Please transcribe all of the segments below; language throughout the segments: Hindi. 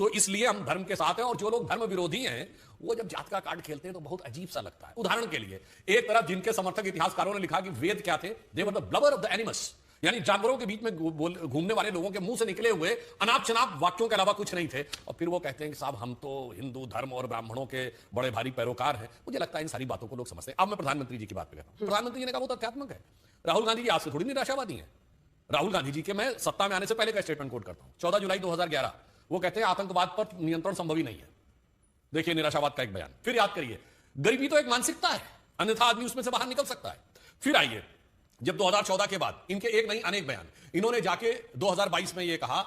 तो इसलिए हम धर्म के साथ हैं। और जो लोग धर्म विरोधी हैं वो जब जात का कार्ड खेलते हैं तो बहुत अजीब सा लगता है। उदाहरण के लिए एक तरफ जिनके समर्थक इतिहासकारों ने लिखा कि वेद क्या थे, they were the blubber of the animals, यानी जानवरों के बीच में घूमने वाले लोगों के मुंह से निकले हुए अनाप शनाप वाक्यों के अलावा कुछ नहीं थे। और फिर वो कहते हैं कि साहब हम तो हिंदू धर्म और ब्राह्मणों के बड़े भारी पैरोकार हैं। मुझे लगता है इन सारी बातों को लोग समझते हैं। अब मैं प्रधानमंत्री जी की बात पे कहता हूं। प्रधानमंत्री जी ने कहा वो तथ्यात्मक है। राहुल गांधी जी आज से थोड़ी निराशावादी हैं। राहुल गांधी जी के मैं सत्ता में आने से पहले का स्टेटमेंट कोट करता हूं, 14 जुलाई 2011, वो कहते हैं आतंकवाद पर नियंत्रण संभव ही नहीं है। देखिए निराशावाद का एक बयान। फिर याद करिए, गरीबी तो एक मानसिकता है, अन्यथा आदमी उसमें से बाहर निकल सकता है। फिर आइए, जब 2014 के बाद इनके एक नहीं अनेक बयान, इन्होंने जाके 2022 में ये कहा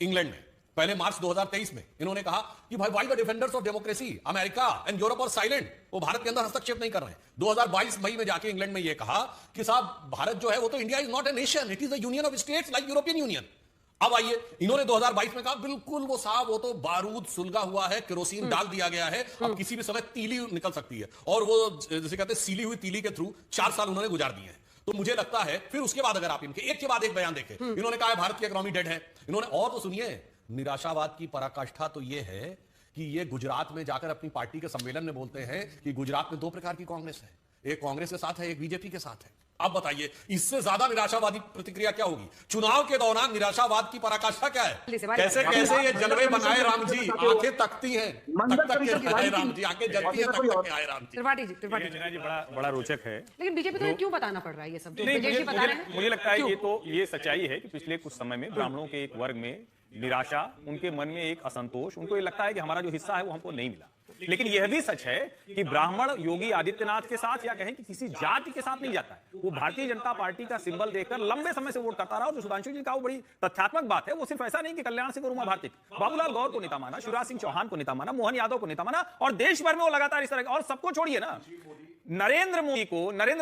इंग्लैंड में, पहले मार्च 2023 में इन्होंने कहा कि भाई why the defenders of democracy America and Europe are silent, वो भारत के अंदर हस्तक्षेप नहीं कर रहे हैं। 2022 मई में जाके इंग्लैंड में ये कहा कि साहब भारत जो है वो तो India is not a nation, it is a union of states like European union. अब आइए, इन्होंने 2022 में कहा बिल्कुल वो साहब वो तो बारूद सुलगा हुआ है, केरोसिन डाल दिया गया है, अब किसी भी समय तीली निकल सकती है। और वो जैसे कहते हैं सीली हुई तीली के थ्रू 4 साल उन्होंने गुजार दिए हैं। तो मुझे लगता है फिर उसके बाद अगर आप इनके एक के बाद एक बयान देखें, इन्होंने कहा है भारत की इकोनॉमी डेड है। इन्होंने और तो सुनिए, निराशावाद की पराकाष्ठा तो यह है कि ये गुजरात में जाकर अपनी पार्टी के सम्मेलन में बोलते हैं कि गुजरात में 2 प्रकार की कांग्रेस है, एक कांग्रेस के साथ है, एक बीजेपी के साथ है। अब बताइए इससे ज्यादा निराशावादी प्रतिक्रिया क्या होगी? चुनाव के दौरान निराशावाद की पराकाष्ठा क्या है? कैसे कैसे ये जलवे बनाए राम जी, आंखें तकती हैं, तक के आए राम जी, आंखें जलती हैं, तक के आए राम जी। त्रिपाठी जी बड़ा रोचक है। लेकिन बीजेपी को क्यों बताना पड़ रहा है ये सब? मुझे लगता है ये सच्चाई है कि पिछले कुछ समय में ब्राह्मणों के एक वर्ग में निराशा, उनके मन में एक असंतोष, उनको ये लगता है कि हमारा जो हिस्सा है वो हमको नहीं मिला। लेकिन यह भी सच है कि ब्राह्मण योगी आदित्यनाथ के साथ या कहें कि किसी जाति के साथ नहीं जाता है। वो भारतीय जनता पार्टी का सिंबल देखकर लंबे समय से वोट करता रहा। और जो सुधांशु जी का वो बड़ी तथ्यात्मक बात है, वो सिर्फ ऐसा नहीं कि कल्याण सिंह और उमा भारती, बाबूलाल गौर को नेता माना, शिवराज सिंह चौहान को नेता माना, मोहन यादव को नेता माना, और देश भर में वो लगातार इस तरह। और सबको छोड़िए ना, नरेंद्र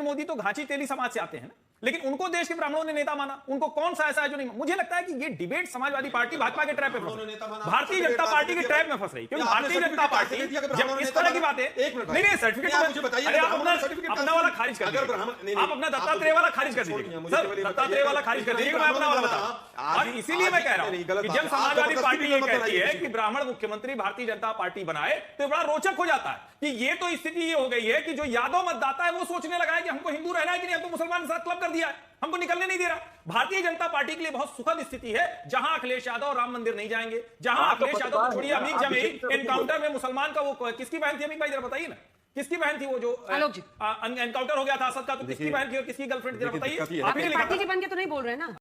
मोदी तो घांची तेली समाज से आते हैं ना, लेकिन उनको देश के ब्राह्मणों ने नेता माना। उनको कौन सा ऐसा है जो नहीं? मुझे लगता है कि ये डिबेट समाजवादी पार्टी भाजपा के ट्रैप में फंस रही, भारतीय जनता पार्टी के ट्रैप में फंस रही। क्योंकि भारतीय जनता पार्टी जब इस तरह की बातें नहीं सर्टिफिकेट, अरे आप अपना वाला खारिज कर दीजिए, आप अपना दत्तात्रेय वाला खारिज कर दीजिए सर, दत्तात्रेय वाला खारिज कर दीजिए, मैं अपना वाला बताऊं। और इसीलिए मैं कह रहा हूं कि जब समाजवादी पार्टी ये कहती है कि ब्राह्मण मुख्यमंत्री भारतीय जनता पार्टी बनाए, तो बड़ा रोचक हो जाता है कि ये तो स्थिति ये हो गई है कि जो यादव मतदाता है वो सोचने लगा है कि हमको हिंदू रहना है कि नहीं, हम तो मुसलमान के साथ क्लब कर दिया है, हमको निकलने नहीं दे रहा। भारतीय जनता पार्टी के लिए बहुत सुखद स्थिति है जहां अखिलेश यादव राम मंदिर नहीं जाएंगे, जहां अखिलेश यादव को छोड़िए, अमीर जमीन एनकाउंटर में मुसलमान का वो किसकी बहन थी? अमीर भाई जरा बताइए ना, किसकी बहन थी वो जो एनकाउंटर हो गया था असद का? तो किसकी बहन थी और किसकी गर्लफ्रेंड? जरा बताइए। आप ही लिखा था। जी बन के तो नहीं बोल रहे ना।